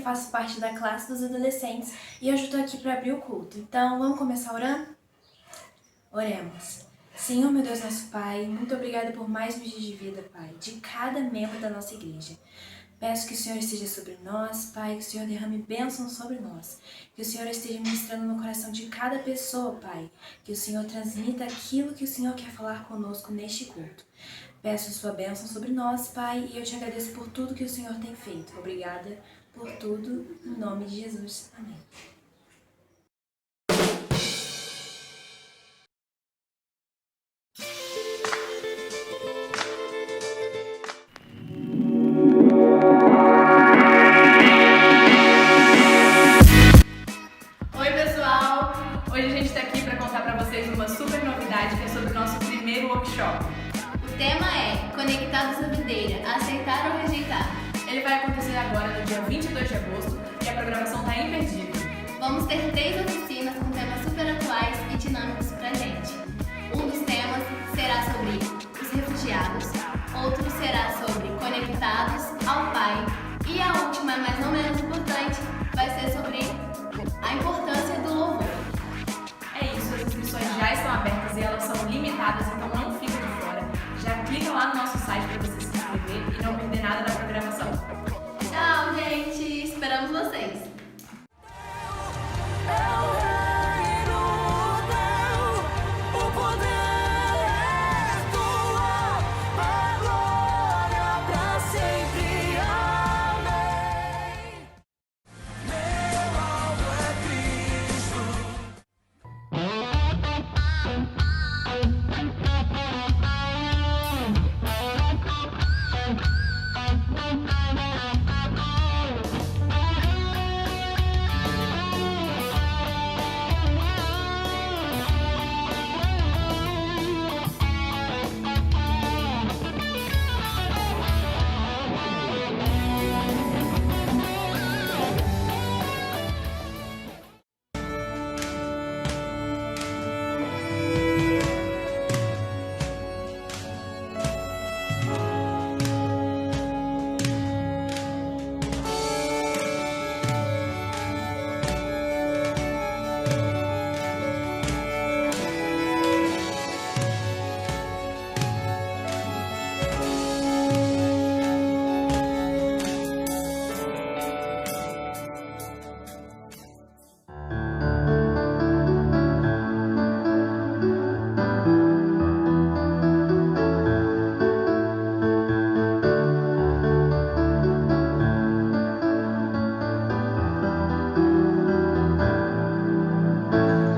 faço parte da classe dos adolescentes e hoje eu estou aqui para abrir o culto. Então, vamos começar orando? Oremos. Senhor, meu Deus, nosso Pai, muito obrigada por mais um dia de vida, Pai, de cada membro da nossa igreja. Peço que o Senhor esteja sobre nós, Pai, que o Senhor derrame bênçãos sobre nós, que o Senhor esteja ministrando no coração de cada pessoa, Pai, que o Senhor transmita aquilo que o Senhor quer falar conosco neste culto. Peço sua bênção sobre nós, Pai, e eu te agradeço por tudo que o Senhor tem feito. Obrigada por tudo, em nome de Jesus. Amém. Oi pessoal, hoje a gente está aqui para contar para vocês uma super novidade que é sobre o nosso primeiro workshop. O tema é Conectados à Videira, aceitar ou rejeitar. Ele vai acontecer agora no dia 22 de agosto e a programação está imperdível. Vamos ter 3 oficinas com temas super atuais e dinâmicos pra gente. Um dos temas será sobre os refugiados, outro será sobre conectados ao Pai e a última, mas não menos importante, vai ser sobre a importância do louvor. É isso, as inscrições já estão abertas e elas são limitadas, então não fica de fora. Já clica lá no nosso site para você se inscrever e não perder nada da programação. Tchau, gente! Esperamos vocês!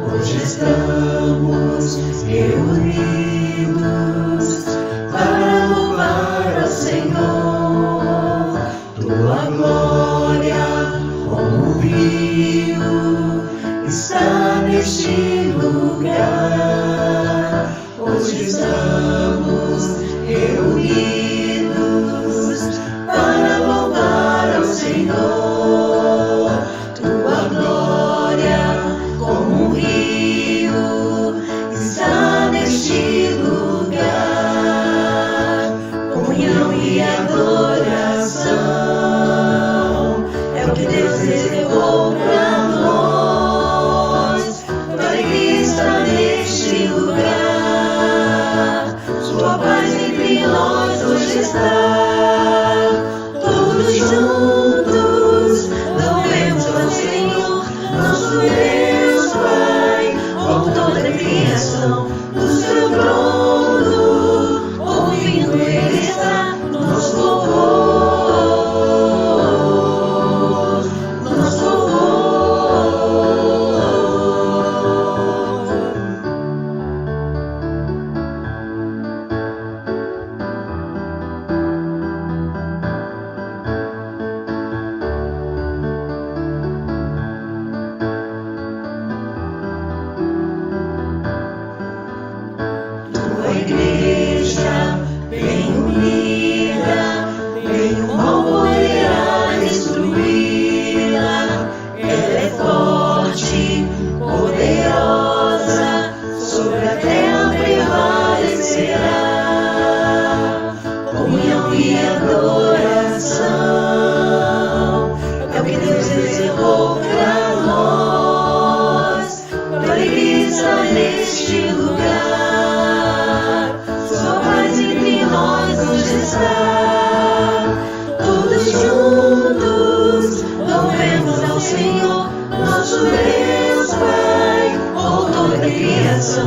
Hoje estamos reunidos para louvar ao Senhor. Tua glória, como um rio, está neste lugar. Hoje estamos reunidos para louvar ao Senhor. Tua glória, como um rio, está neste lugar.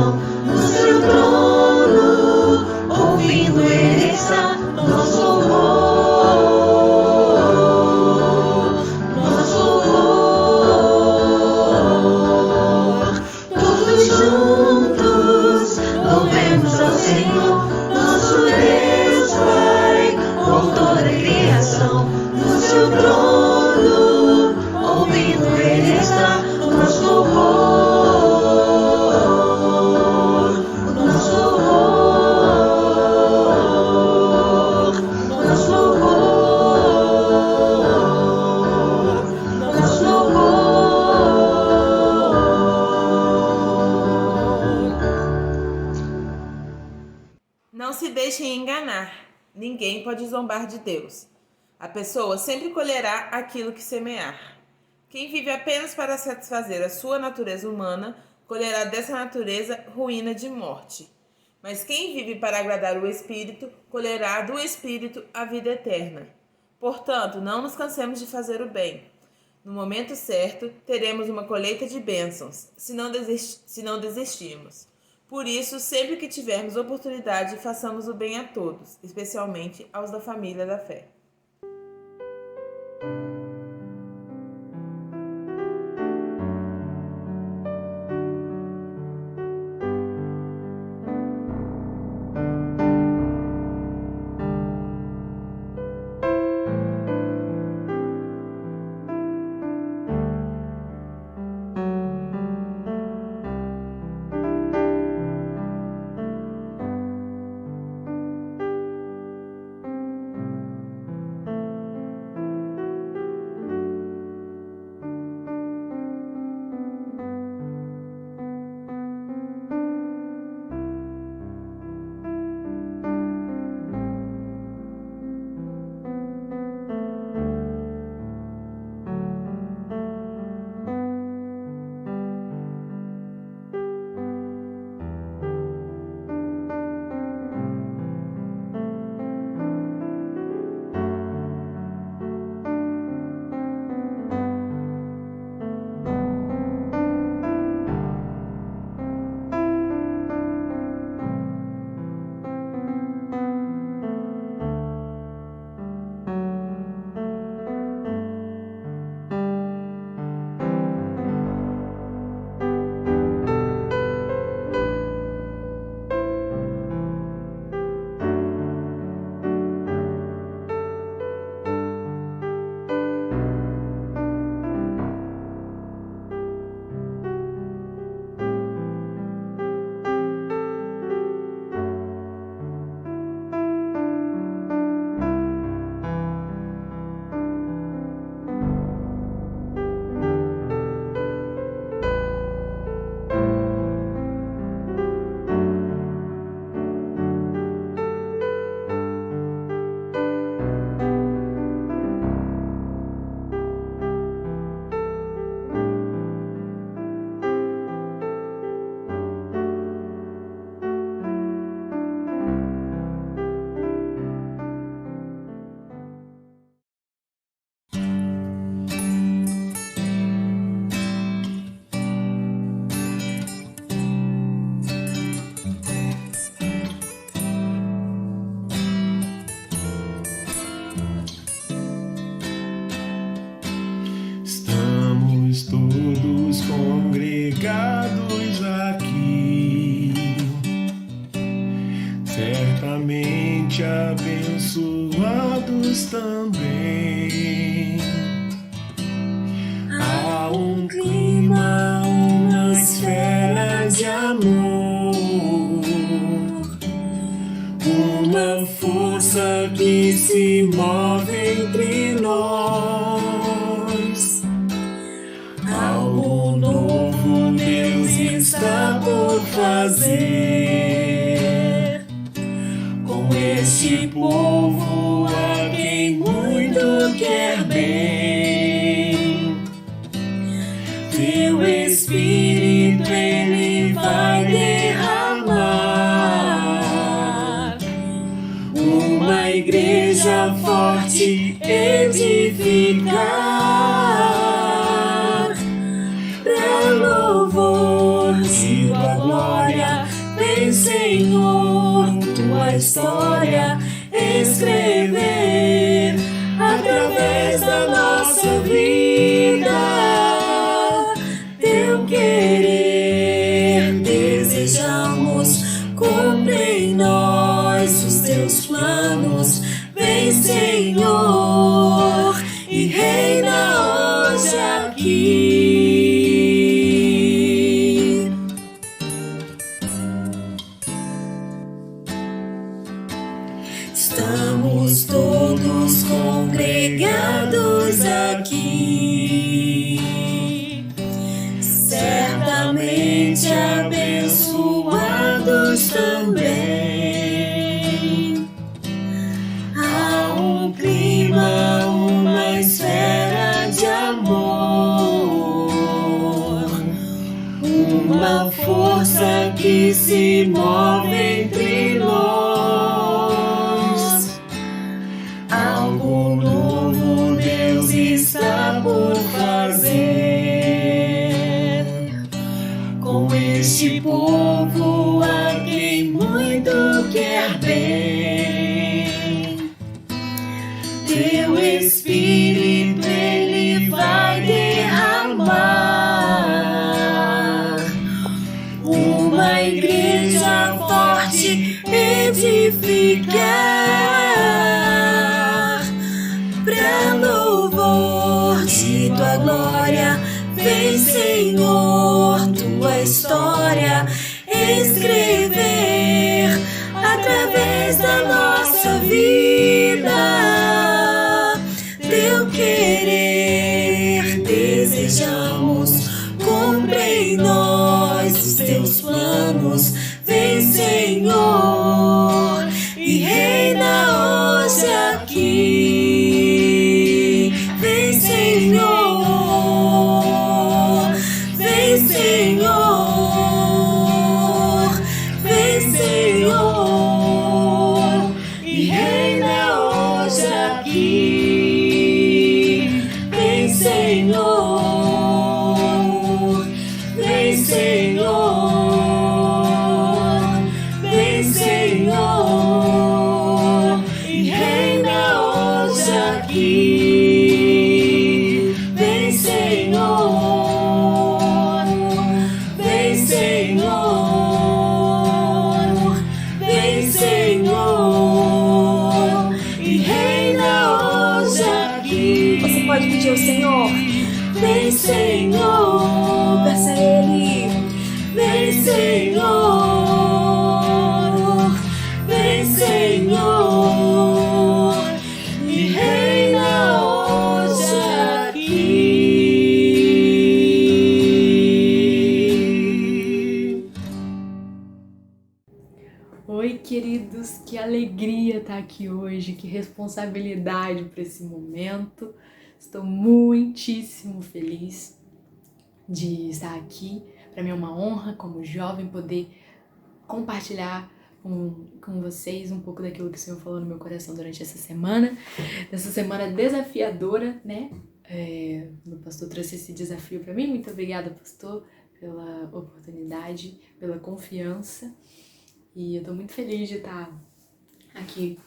criação, no seu trono, ouvindo Ele está, nosso louvor, nosso louvor. Todos juntos louvemos ao Senhor, nosso Deus Pai, autor da criação, no seu trono, ouvindo Ele está, nosso louvor, nosso louvor, nosso louvor, nosso louvor. Não se deixem enganar. Ninguém pode zombar de Deus. A pessoa sempre colherá aquilo que semear. Quem vive apenas para satisfazer a sua natureza humana, colherá dessa natureza ruína de morte. Mas quem vive para agradar o Espírito, colherá do Espírito a vida eterna. Portanto, não nos cansemos de fazer o bem. No momento certo, teremos uma colheita de bênçãos, se não desistirmos. Por isso, sempre que tivermos oportunidade, façamos o bem a todos, especialmente aos da família da fé. Todos congregados aqui, certamente abençoados também. Há um clima, uma esfera de amor, uma força que se move entre nós. Algo novo Deus está por fazer com este povo a quem muito quer bem. Teu Espírito Ele vai derramar, uma igreja forte edificar, pra louvor de tua glória vem, Senhor, tua história escrever através da nossa vida. Teu querer desejamos, cumpre em nós os teus planos. Vem, Senhor, e reina hoje aqui. Estamos todos congregados aqui, certamente abençoados também. Há um clima, uma esfera de amor, uma força que se move entre nós. Algo novo Deus está por fazer com este povo a quem muito quer bem. Teu Espírito Ele vai derramar, uma igreja forte edificar, pra louvor de tua glória. Vem, Senhor, tua história escrever através da nossa vida. Teu querer desejamos, cumpre em nós os teus planos. Vem, Senhor, e reina hoje aqui. Vem, Senhor, vem, Senhor, vem, Senhor, e reina hoje aqui. Vem, Senhor, vem, Senhor, vem, Senhor, e reina hoje aqui. Vem, Senhor, vem, Senhor, vem, Senhor, e reina hoje aqui. Você pode pedir ao Senhor. Vem, Senhor, Peça a Ele. vem, Senhor, vem, Senhor, e reina hoje aqui. Oi, queridos, que alegria estar aqui hoje, que responsabilidade para esse momento. Estou muitíssimo feliz de estar aqui. Para mim é uma honra, como jovem, poder compartilhar com vocês um pouco daquilo que o Senhor falou no meu coração durante essa semana desafiadora, né? O pastor trouxe esse desafio para mim. Muito obrigada, pastor, pela oportunidade, pela confiança. E eu tô muito feliz de estar aqui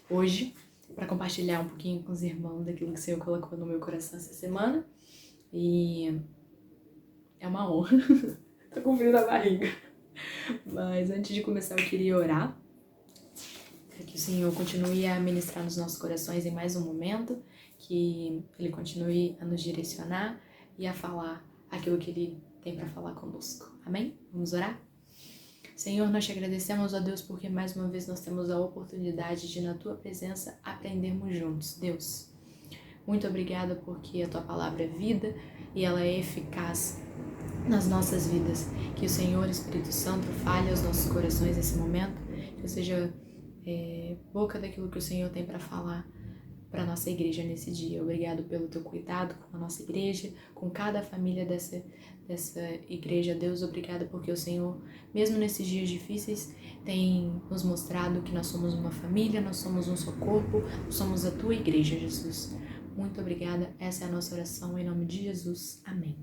hoje para compartilhar um pouquinho com os irmãos daquilo que o Senhor colocou no meu coração essa semana. E é uma honra. Tô com frio na barriga. Mas antes de começar eu queria orar para que o Senhor continue a ministrar nos nossos corações em mais um momento, que Ele continue a nos direcionar e a falar aquilo que Ele tem para falar conosco. Amém? Vamos orar? Senhor, nós te agradecemos, ó Deus, porque mais uma vez nós temos a oportunidade de, na Tua presença, aprendermos juntos. Deus, muito obrigada porque a Tua palavra é vida e ela é eficaz nas nossas vidas. Que o Senhor, Espírito Santo, fale aos nossos corações nesse momento, que eu seja boca daquilo que o Senhor tem para falar para a nossa igreja nesse dia. Obrigado pelo Teu cuidado com a nossa igreja, com cada família dessa igreja. Deus, obrigada porque o Senhor, mesmo nesses dias difíceis, tem nos mostrado que nós somos uma família, nós somos um só corpo, nós somos a Tua igreja, Jesus. Muito obrigada, essa é a nossa oração em nome de Jesus. Amém.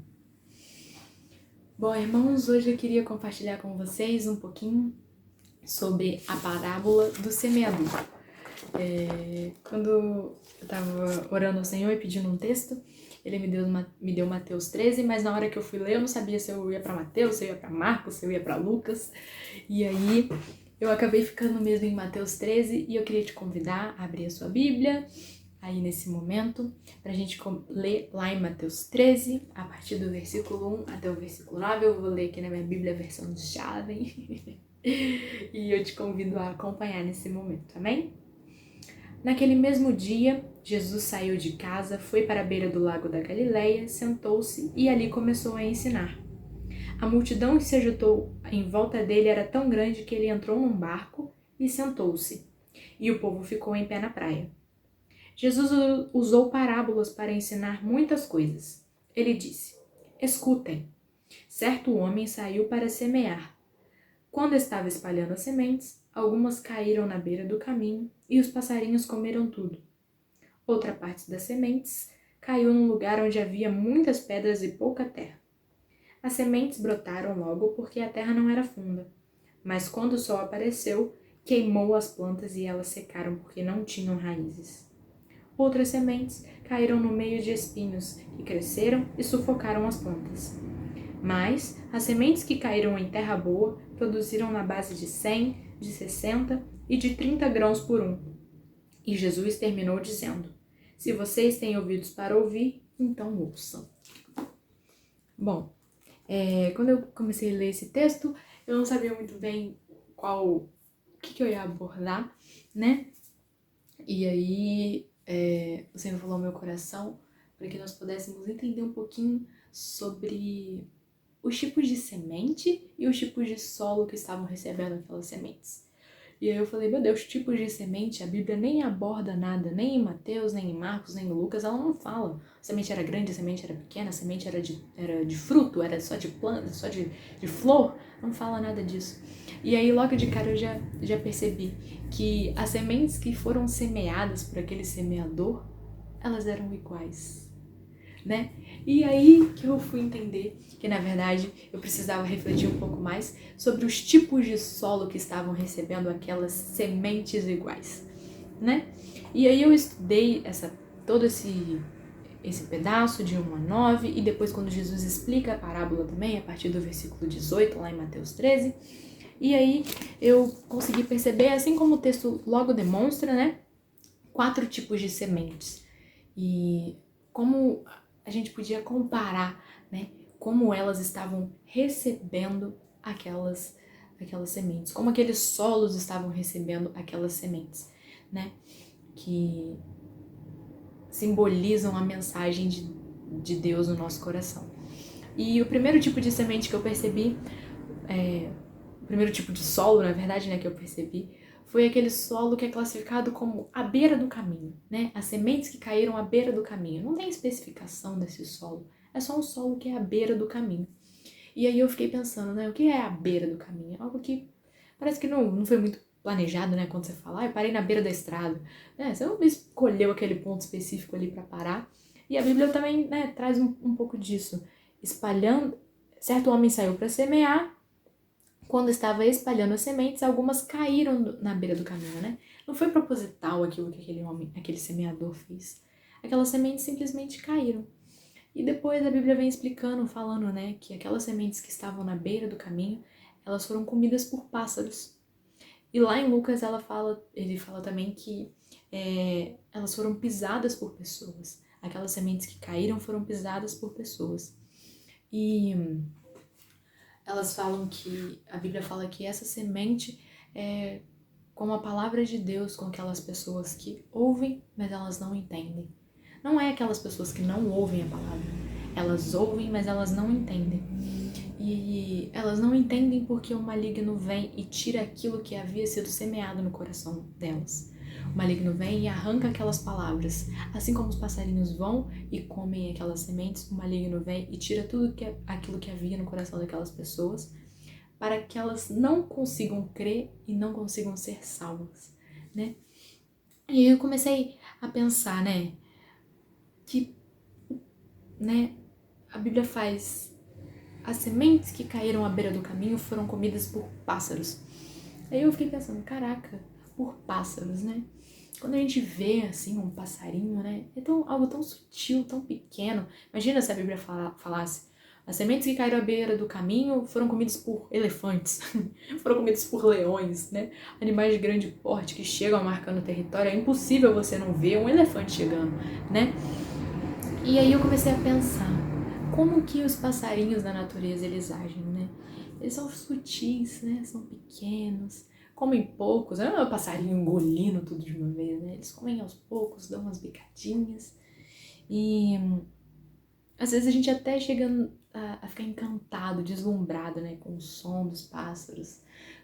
Bom, irmãos, hoje eu queria compartilhar com vocês um pouquinho sobre a parábola do semeador. Quando eu estava orando ao Senhor e pedindo um texto, Ele me deu Mateus 13, mas na hora que eu fui ler eu não sabia se eu ia para Mateus, se eu ia para Marcos, se eu ia para Lucas. E aí eu acabei ficando mesmo em Mateus 13 e eu queria te convidar a abrir a sua Bíblia aí nesse momento, pra gente ler lá em Mateus 13, a partir do versículo 1 até o versículo 9. Eu vou ler aqui na minha Bíblia, a versão jovem, e eu te convido a acompanhar nesse momento, amém? Naquele mesmo dia, Jesus saiu de casa, foi para a beira do lago da Galileia, sentou-se e ali começou a ensinar. A multidão que se agitou em volta dele era tão grande que ele entrou num barco e sentou-se, e o povo ficou em pé na praia. Jesus usou parábolas para ensinar muitas coisas. Ele disse: Escutem. Certo homem saiu para semear. Quando estava espalhando as sementes, algumas caíram na beira do caminho e os passarinhos comeram tudo. Outra parte das sementes caiu num lugar onde havia muitas pedras e pouca terra. As sementes brotaram logo porque a terra não era funda, mas quando o sol apareceu, queimou as plantas e elas secaram porque não tinham raízes. Outras sementes caíram no meio de espinhos, que cresceram e sufocaram as plantas. Mas as sementes que caíram em terra boa produziram na base de 100, de 60 e de 30 grãos por um. E Jesus terminou dizendo: Se vocês têm ouvidos para ouvir, então ouçam. Bom, quando eu comecei a ler esse texto, eu não sabia muito bem o que eu ia abordar, né? E aí o Senhor falou ao meu coração para que nós pudéssemos entender um pouquinho sobre os tipos de semente e os tipos de solo que estavam recebendo aquelas sementes. E aí eu falei, meu Deus, tipos de semente, a Bíblia nem aborda nada, nem em Mateus, nem em Marcos, nem em Lucas, ela não fala. A semente era grande, a semente era pequena, a semente era de fruto, era só de planta, só de flor, não fala nada disso. E aí logo de cara eu já percebi que as sementes que foram semeadas por aquele semeador, elas eram iguais, né? E aí que eu fui entender que, na verdade, eu precisava refletir um pouco mais sobre os tipos de solo que estavam recebendo aquelas sementes iguais, né? E aí eu estudei todo esse pedaço de 1 a 9, e depois quando Jesus explica a parábola também, a partir do versículo 18, lá em Mateus 13, e aí eu consegui perceber, assim como o texto logo demonstra, né? 4 tipos de sementes. E como a gente podia comparar, né, como elas estavam recebendo aquelas sementes, como aqueles solos estavam recebendo aquelas sementes, né, que simbolizam a mensagem de Deus no nosso coração. E o primeiro tipo de semente que eu percebi, o primeiro tipo de solo, na verdade, né, que eu percebi, foi aquele solo que é classificado como à beira do caminho, né? As sementes que caíram à beira do caminho. Não tem especificação desse solo, é só um solo que é à beira do caminho. E aí eu fiquei pensando, né? O que é à beira do caminho? Algo que parece que não foi muito planejado, né? Quando você fala, eu parei na beira da estrada. Né? Você não escolheu aquele ponto específico ali para parar. E a Bíblia também, né, traz um pouco disso. Espalhando, certo homem saiu para semear. Quando estava espalhando as sementes, algumas caíram na beira do caminho, né? Não foi proposital aquilo que aquele semeador fez. Aquelas sementes simplesmente caíram. E depois a Bíblia vem explicando, falando, né, que aquelas sementes que estavam na beira do caminho, elas foram comidas por pássaros. E lá em Lucas ele fala também que elas foram pisadas por pessoas. Aquelas sementes que caíram foram pisadas por pessoas. E a Bíblia fala que essa semente é como a palavra de Deus com aquelas pessoas que ouvem, mas elas não entendem. Não é aquelas pessoas que não ouvem a palavra. Elas ouvem, mas elas não entendem. E elas não entendem porque o maligno vem e tira aquilo que havia sido semeado no coração delas. O maligno vem e arranca aquelas palavras. Assim como os passarinhos vão e comem aquelas sementes, o maligno vem e tira aquilo que havia no coração daquelas pessoas, para que elas não consigam crer e não consigam ser salvas, né? E aí eu comecei a pensar, né, que, né, a Bíblia faz as sementes que caíram à beira do caminho foram comidas por pássaros. Aí eu fiquei pensando, caraca, por pássaros, né? Quando a gente vê, assim, um passarinho, né? É algo tão sutil, tão pequeno. Imagina se a Bíblia falasse: as sementes que caíram à beira do caminho foram comidas por elefantes, foram comidas por leões, né? Animais de grande porte que chegam marcando o território. É impossível você não ver um elefante chegando, né? E aí eu comecei a pensar, como que os passarinhos da natureza, eles agem, né? Eles são sutis, né? São pequenos, comem poucos, não é um passarinho engolindo tudo de uma vez, né? Eles comem aos poucos, dão umas bicadinhas. E às vezes a gente até chega a ficar encantado, deslumbrado, né? Com o som dos pássaros.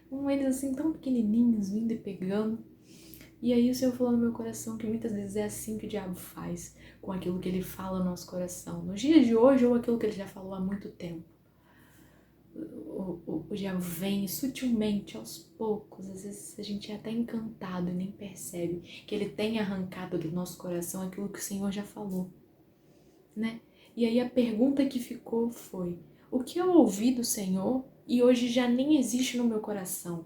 Com eles assim tão pequenininhos, vindo e pegando. E aí o Senhor falou no meu coração que muitas vezes é assim que o diabo faz com aquilo que ele fala no nosso coração. Nos dias de hoje ou aquilo que ele já falou há muito tempo. O diabo vem sutilmente, aos poucos, às vezes a gente é até encantado e nem percebe que ele tem arrancado do nosso coração aquilo que o Senhor já falou, né? E aí a pergunta que ficou foi: o que eu ouvi do Senhor e hoje já nem existe no meu coração?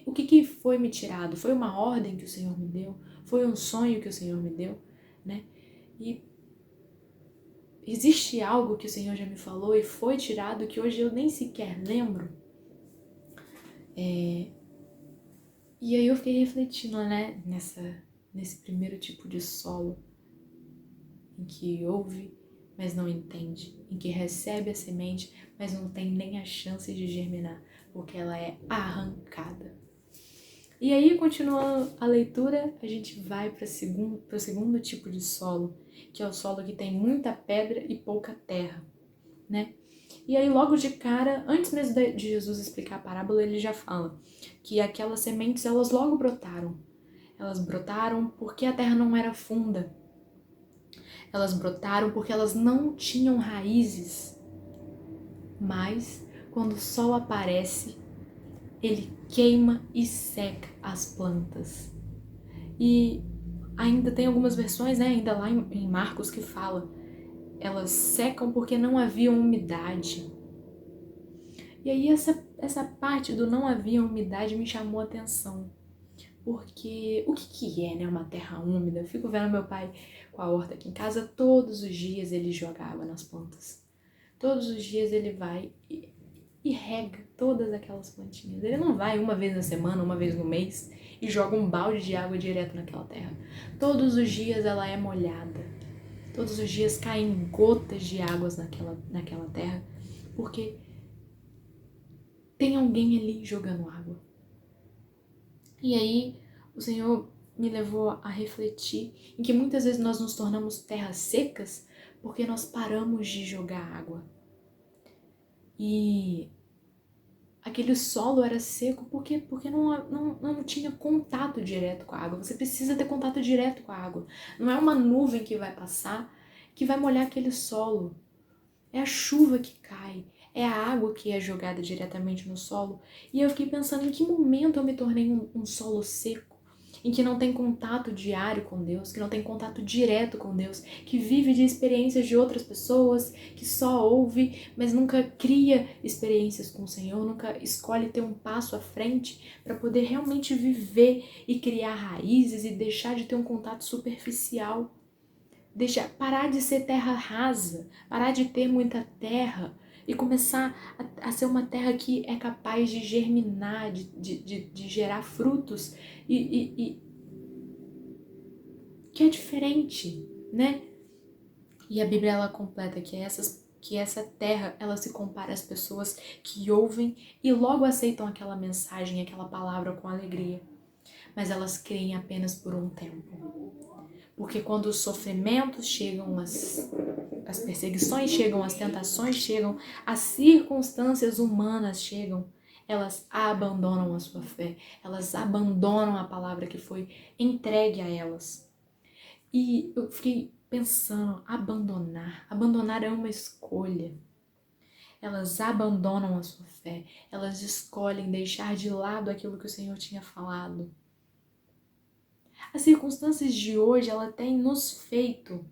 O que foi me tirado? Foi uma ordem que o Senhor me deu? Foi um sonho que o Senhor me deu, né? E existe algo que o Senhor já me falou e foi tirado que hoje eu nem sequer lembro? E aí eu fiquei refletindo, né, nesse primeiro tipo de solo, em que ouve, mas não entende, em que recebe a semente, mas não tem nem a chance de germinar, porque ela é arrancada. E aí, continuando a leitura, a gente vai para o segundo tipo de solo, que é o solo que tem muita pedra e pouca terra, né? E aí, logo de cara, antes mesmo de Jesus explicar a parábola, ele já fala que aquelas sementes, elas logo brotaram. Elas brotaram porque a terra não era funda. Elas brotaram porque elas não tinham raízes. Mas, quando o sol aparece, ele queima e seca as plantas. E ainda tem algumas versões, né, ainda lá em Marcos, que fala: elas secam porque não havia umidade. E aí essa parte do não havia umidade me chamou a atenção. Porque o que é, né, uma terra úmida? Eu fico vendo meu pai com a horta aqui em casa, todos os dias ele joga água nas plantas. Todos os dias ele vai e rega todas aquelas plantinhas. Ele não vai uma vez na semana, uma vez no mês e joga um balde de água direto naquela terra. Todos os dias ela é molhada. Todos os dias caem gotas de águas naquela terra, porque tem alguém ali jogando água. E aí o Senhor me levou a refletir em que muitas vezes nós nos tornamos terras secas porque nós paramos de jogar água. E aquele solo era seco porque não tinha contato direto com a água. Você precisa ter contato direto com a água. Não é uma nuvem que vai passar que vai molhar aquele solo. É a chuva que cai, é a água que é jogada diretamente no solo. E eu fiquei pensando em que momento eu me tornei um solo seco, em que não tem contato diário com Deus, que não tem contato direto com Deus, que vive de experiências de outras pessoas, que só ouve, mas nunca cria experiências com o Senhor, nunca escolhe ter um passo à frente para poder realmente viver e criar raízes e deixar de ter um contato superficial. Parar de ser terra rasa, parar de ter muita terra e começar a ser uma terra que é capaz de germinar, de gerar frutos e que é diferente, né? E a Bíblia ela completa que essa terra ela se compara às pessoas que ouvem e logo aceitam aquela mensagem, aquela palavra com alegria, mas elas creem apenas por um tempo. Porque quando os sofrimentos chegam, as perseguições chegam, as tentações chegam, as circunstâncias humanas chegam, elas abandonam a sua fé, elas abandonam a palavra que foi entregue a elas. E eu fiquei pensando, abandonar é uma escolha. Elas abandonam a sua fé, elas escolhem deixar de lado aquilo que o Senhor tinha falado. As circunstâncias de hoje, ela tem nos feito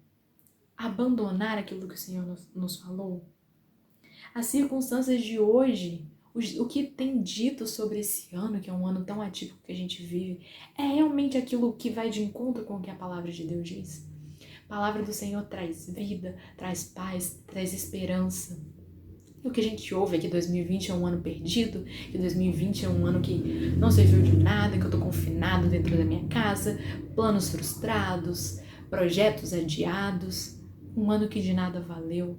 abandonar aquilo que o Senhor nos falou. As circunstâncias de hoje, o que tem dito sobre esse ano, que é um ano tão atípico que a gente vive, é realmente aquilo que vai de encontro com o que a palavra de Deus diz? A palavra do Senhor traz vida, traz paz, traz esperança. E o que a gente ouve é que 2020 é um ano perdido, que 2020 é um ano que não serviu de nada, que eu tô confinado dentro da minha casa, planos frustrados, projetos adiados, um ano que de nada valeu.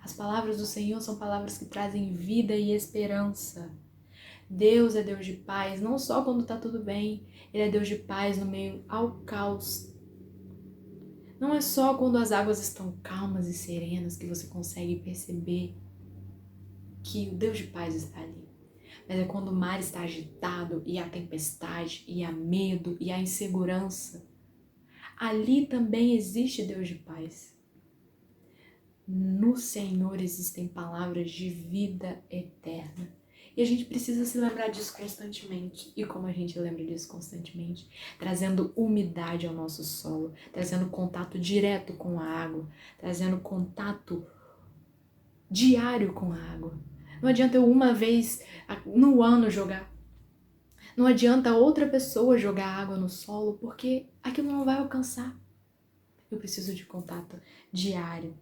As palavras do Senhor são palavras que trazem vida e esperança. Deus é Deus de paz, não só quando tá tudo bem, Ele é Deus de paz no meio ao caos. Não é só quando as águas estão calmas e serenas que você consegue perceber que o Deus de paz está ali. Mas é quando o mar está agitado e há tempestade, e há medo, e há insegurança. Ali também existe Deus de paz. No Senhor existem palavras de vida eterna. E a gente precisa se lembrar disso constantemente. E como a gente lembra disso constantemente? Trazendo umidade ao nosso solo, trazendo contato direto com a água, trazendo contato diário com a água. Não adianta eu uma vez no ano jogar. Não adianta outra pessoa jogar água no solo, porque aquilo não vai alcançar. Eu preciso de contato diário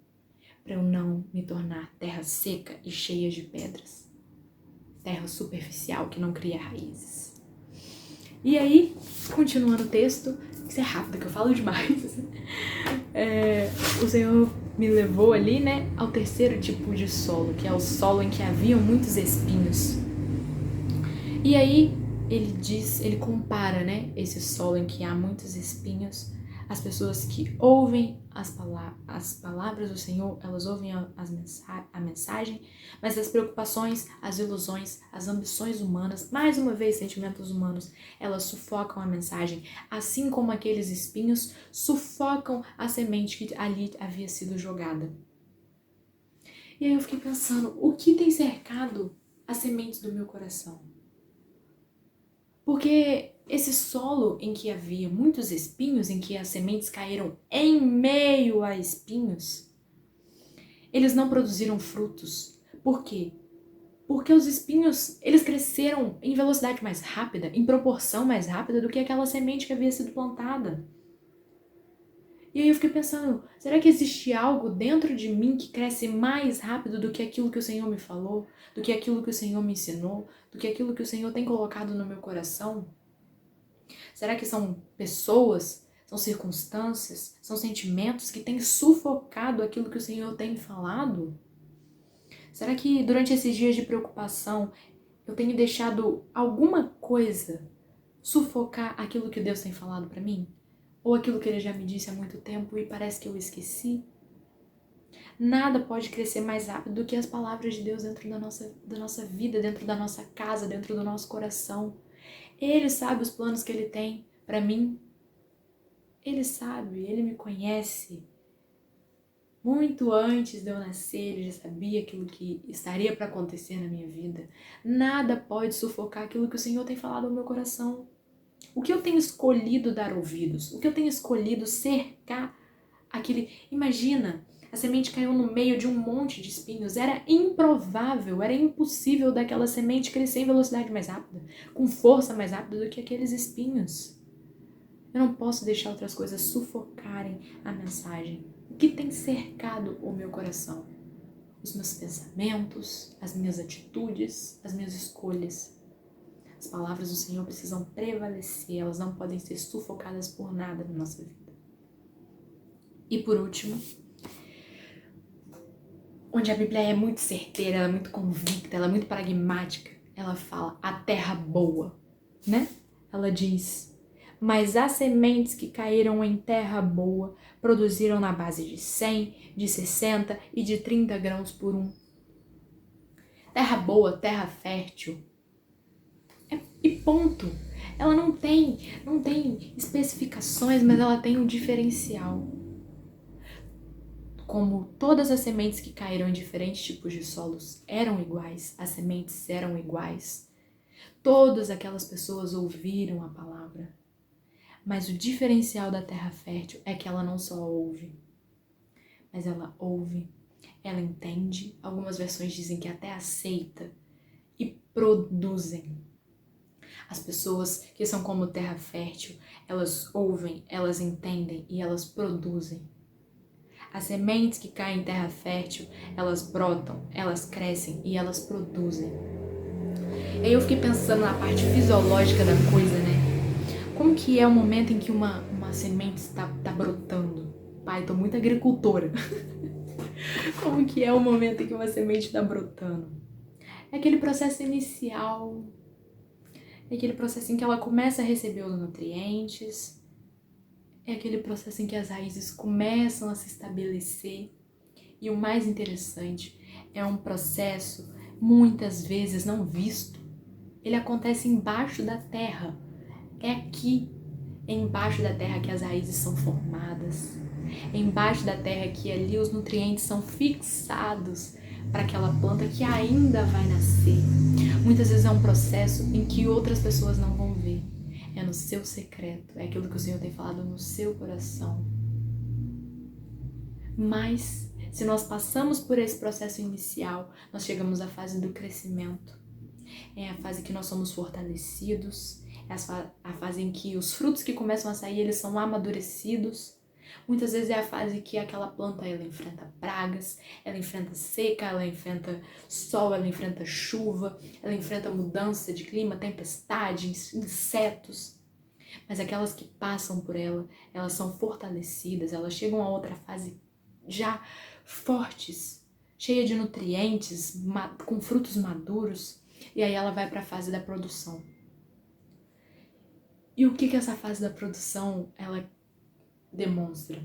para eu não me tornar terra seca e cheia de pedras. Terra superficial que não cria raízes. E aí, continuando o texto, isso é rápido que eu falo demais. O Senhor me levou ali, né, ao terceiro tipo de solo, que é o solo em que haviam muitos espinhos. E aí ele compara, né, esse solo em que há muitos espinhos. As pessoas que ouvem as palavras do Senhor, elas ouvem a mensagem, mas as preocupações, as ilusões, as ambições humanas, mais uma vez sentimentos humanos, elas sufocam a mensagem, assim como aqueles espinhos sufocam a semente que ali havia sido jogada. E aí eu fiquei pensando, o que tem cercado as sementes do meu coração? Porque esse solo em que havia muitos espinhos, em que as sementes caíram em meio a espinhos, eles não produziram frutos. Por quê? Porque os espinhos, eles cresceram em velocidade mais rápida, em proporção mais rápida do que aquela semente que havia sido plantada. E aí eu fiquei pensando, será que existe algo dentro de mim que cresce mais rápido do que aquilo que o Senhor me falou, do que aquilo que o Senhor me ensinou, do que aquilo que o Senhor tem colocado no meu coração? Será que são pessoas, são circunstâncias, são sentimentos que têm sufocado aquilo que o Senhor tem me falado? Será que durante esses dias de preocupação eu tenho deixado alguma coisa sufocar aquilo que Deus tem falado para mim? Ou aquilo que Ele já me disse há muito tempo e parece que eu esqueci? Nada pode crescer mais rápido do que as palavras de Deus dentro da nossa vida, dentro da nossa casa, dentro do nosso coração. Ele sabe os planos que Ele tem para mim. Ele sabe, Ele me conhece. Muito antes de eu nascer, Ele já sabia aquilo que estaria para acontecer na minha vida. Nada pode sufocar aquilo que o Senhor tem falado ao meu coração. O que eu tenho escolhido dar ouvidos? O que eu tenho escolhido cercar aquele... Imagina, a semente caiu no meio de um monte de espinhos. Era improvável, era impossível daquela semente crescer em velocidade mais rápida, com força mais rápida do que aqueles espinhos. Eu não posso deixar outras coisas sufocarem a mensagem. O que tem cercado o meu coração? Os meus pensamentos, as minhas atitudes, as minhas escolhas. As palavras do Senhor precisam prevalecer, elas não podem ser sufocadas por nada na nossa vida. E por último, onde a Bíblia é muito certeira, ela é muito convicta, ela é muito pragmática, ela fala a terra boa, né? Ela diz, mas as sementes que caíram em terra boa produziram na base de 100, de 60 e de 30 grãos por um. Terra boa, terra fértil. E ponto. Ela não tem especificações, mas ela tem um diferencial. Como todas as sementes que caíram em diferentes tipos de solos eram iguais, as sementes eram iguais, todas aquelas pessoas ouviram a palavra. Mas o diferencial da terra fértil é que ela não só ouve, mas ela ouve, ela entende, algumas versões dizem que até aceita, e produzem. As pessoas que são como terra fértil, elas ouvem, elas entendem e elas produzem. As sementes que caem em terra fértil, elas brotam, elas crescem e elas produzem. E aí eu fiquei pensando na parte fisiológica da coisa, né? Como que é o momento em que uma semente está brotando? Pai, tô muito agricultora. Como que é o momento em que uma semente está brotando? É aquele processo inicial, é aquele processo em que ela começa a receber os nutrientes, é aquele processo em que as raízes começam a se estabelecer. E o mais interessante, é um processo muitas vezes não visto. Ele acontece embaixo da terra. É aqui, embaixo da terra, que as raízes são formadas. É embaixo da terra que ali os nutrientes são fixados para aquela planta que ainda vai nascer. Muitas vezes é um processo em que outras pessoas não vão ver. É no seu secreto, é aquilo que o Senhor tem falado no seu coração. Mas, se nós passamos por esse processo inicial, nós chegamos à fase do crescimento. É a fase que nós somos fortalecidos, é a fase em que os frutos que começam a sair, eles são amadurecidos. Muitas vezes é a fase que aquela planta, ela enfrenta pragas, ela enfrenta seca, ela enfrenta sol, ela enfrenta chuva, ela enfrenta mudança de clima, tempestades, insetos. Mas aquelas que passam por ela, elas são fortalecidas, elas chegam a outra fase já fortes, cheia de nutrientes, com frutos maduros, e aí ela vai para a fase da produção. E o que essa fase da produção, ela demonstra?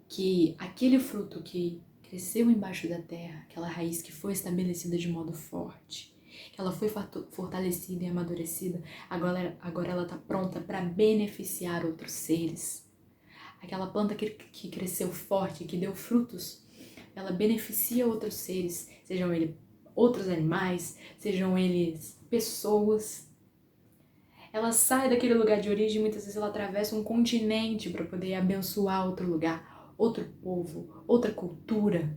Que aquele fruto que cresceu embaixo da terra, aquela raiz que foi estabelecida de modo forte, que ela foi fortalecida e amadurecida, agora ela está pronta para beneficiar outros seres. Aquela planta que cresceu forte, que deu frutos, ela beneficia outros seres, sejam eles outros animais, sejam eles pessoas. Ela sai daquele lugar de origem, muitas vezes ela atravessa um continente para poder abençoar outro lugar, outro povo, outra cultura.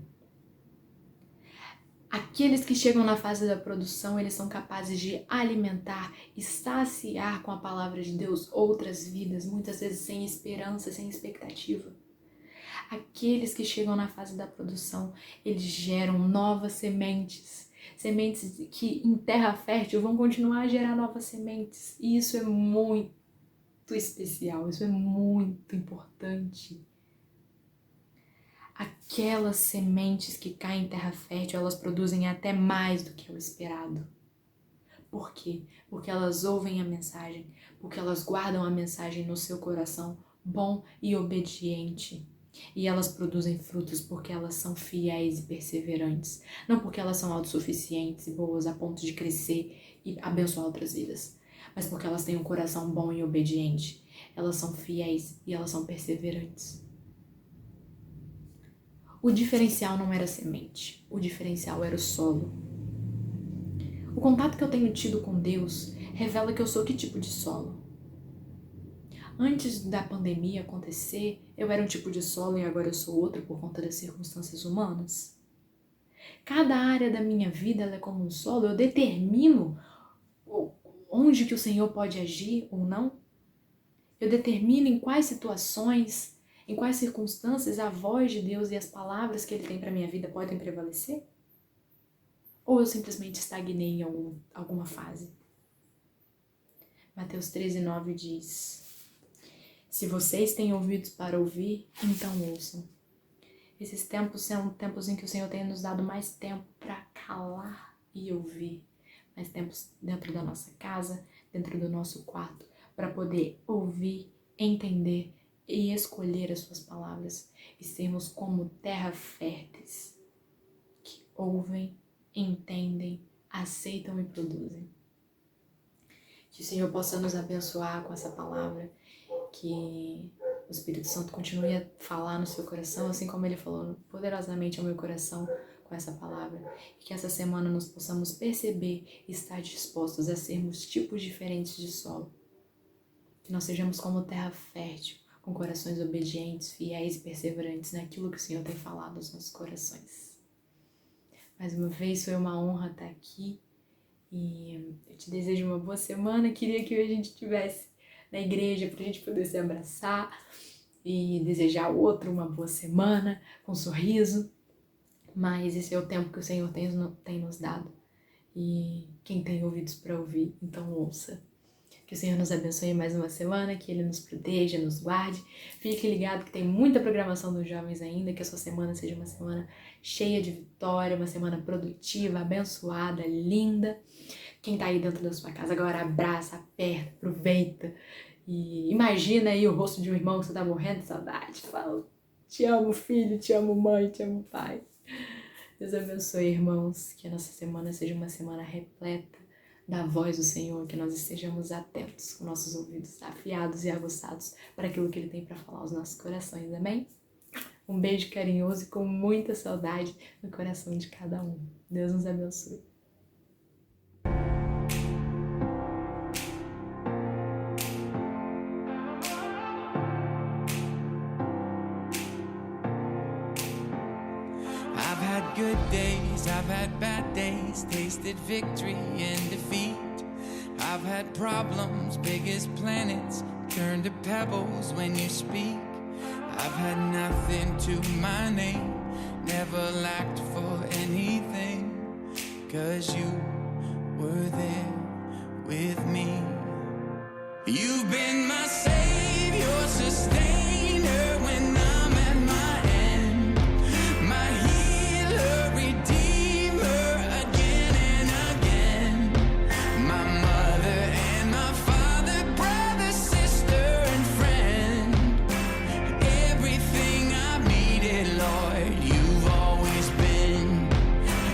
Aqueles que chegam na fase da produção, eles são capazes de alimentar e saciar com a palavra de Deus outras vidas, muitas vezes sem esperança, sem expectativa. Aqueles que chegam na fase da produção, eles geram novas sementes, sementes que em terra fértil vão continuar a gerar novas sementes. E isso é muito especial, isso é muito importante. Aquelas sementes que caem em terra fértil, elas produzem até mais do que o esperado. Por quê? Porque elas ouvem a mensagem, porque elas guardam a mensagem no seu coração bom e obediente. E elas produzem frutos porque elas são fiéis e perseverantes. Não porque elas são autossuficientes e boas a ponto de crescer e abençoar outras vidas. Mas porque elas têm um coração bom e obediente. Elas são fiéis e elas são perseverantes. O diferencial não era a semente, o diferencial era o solo. O contato que eu tenho tido com Deus revela que eu sou que tipo de solo? Antes da pandemia acontecer, eu era um tipo de solo e agora eu sou outro por conta das circunstâncias humanas. Cada área da minha vida ela é como um solo, eu determino onde que o Senhor pode agir ou não. Eu determino em quais situações, em quais circunstâncias a voz de Deus e as palavras que Ele tem para minha vida podem prevalecer? Ou eu simplesmente estagnei em alguma fase? Mateus 13:9 diz: se vocês têm ouvidos para ouvir, então ouçam. Esses tempos são tempos em que o Senhor tem nos dado mais tempo para calar e ouvir. Mais tempos dentro da nossa casa, dentro do nosso quarto, para poder ouvir, entender e escolher as suas palavras e sermos como terra férteis, que ouvem, entendem, aceitam e produzem. Que o Senhor possa nos abençoar com essa palavra, que o Espírito Santo continue a falar no seu coração, assim como Ele falou poderosamente ao meu coração com essa palavra, e que essa semana nós possamos perceber e estar dispostos a sermos tipos diferentes de solo, que nós sejamos como terra fértil, com corações obedientes, fiéis e perseverantes naquilo que o Senhor tem falado aos nossos corações. Mais uma vez foi uma honra estar aqui E eu te desejo uma boa semana. Queria que hoje a gente estivesse na igreja pra gente poder se abraçar e desejar ao outro uma boa semana, com um sorriso. Mas esse é o tempo que o Senhor tem nos dado. E quem tem ouvidos para ouvir, então ouça. Que o Senhor nos abençoe mais uma semana, que Ele nos proteja, nos guarde. Fique ligado que tem muita programação dos jovens ainda, que a sua semana seja uma semana cheia de vitória, uma semana produtiva, abençoada, linda. Quem tá aí dentro da sua casa agora abraça, aperta, aproveita. E imagina aí o rosto de um irmão que você tá morrendo de saudade. Fala, te amo filho, te amo mãe, te amo pai. Deus abençoe, irmãos, que a nossa semana seja uma semana repleta da voz do Senhor, que nós estejamos atentos, com nossos ouvidos afiados e aguçados para aquilo que Ele tem para falar aos nossos corações, amém? Um beijo carinhoso e com muita saudade no coração de cada um. Deus nos abençoe. Good days, I've had bad days, tasted victory and defeat. I've had problems big as planets, turn to pebbles when you speak. I've had nothing to my name, never lacked for anything, 'cause you were there with me. You've been my savior, sustainer when I'm at my end, my healer, redeemer again and again, my mother and my father, brother, sister and friend, everything I've needed, Lord, you've always been.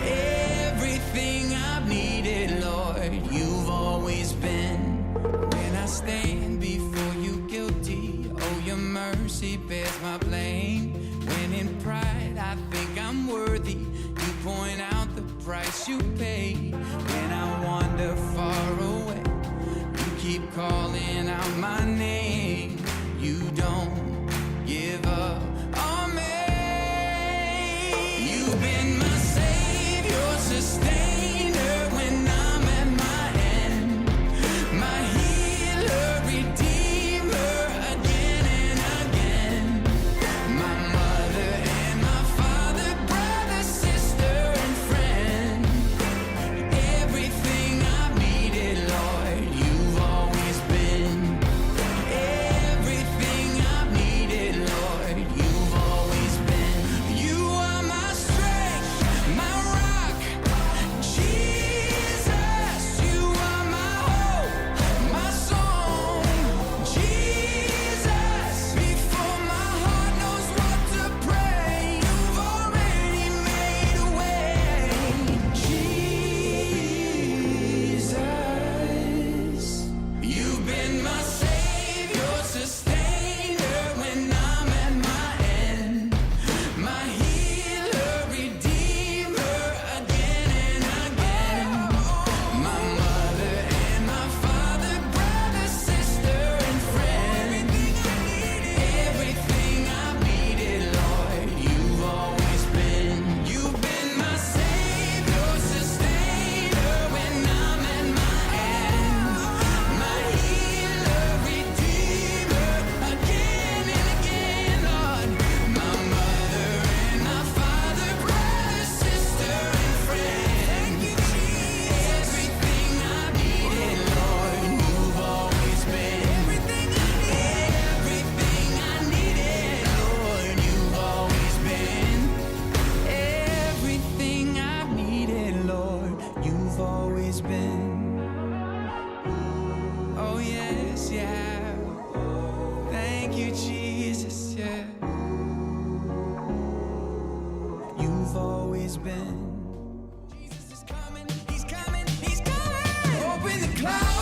Everything I've needed, Lord, you've always been. When I stand before you guilty, oh, your mercy bears my blame. When in pride I think I'm worthy, you point out the price you paid. When I wander far away, you keep calling out my name. You don't give up on me. You've been my savior, sustainer when I'm at my end, my healer, redeemer again and again, my mother and my father, brother, sister and friend, everything I've needed, Lord, you've always been. Everything I've needed, Lord, you've always been. You are my strength, my rock, Jesus. You are my hope, my song, Jesus. Before my heart knows what to pray, you've already made a way, Jesus. You've been my savior, sustainer when I'm at my end, my healer, redeemer again and again, my mother and my father, brother, sister and friend, everything I've needed, Lord, you've always been. You've been my savior, sustainer when I'm at my end, my healer, redeemer again and again, Lord, my mother and my father, brother, sister and friend, everything I've needed, Lord, you've always been. Everything I needed, Lord, you've always been. Everything I've needed, Lord, you've always been. Oh yes, yeah. Thank you, Jesus, yeah. You've always been. Jesus is coming, he's coming, he's coming. Open the clouds.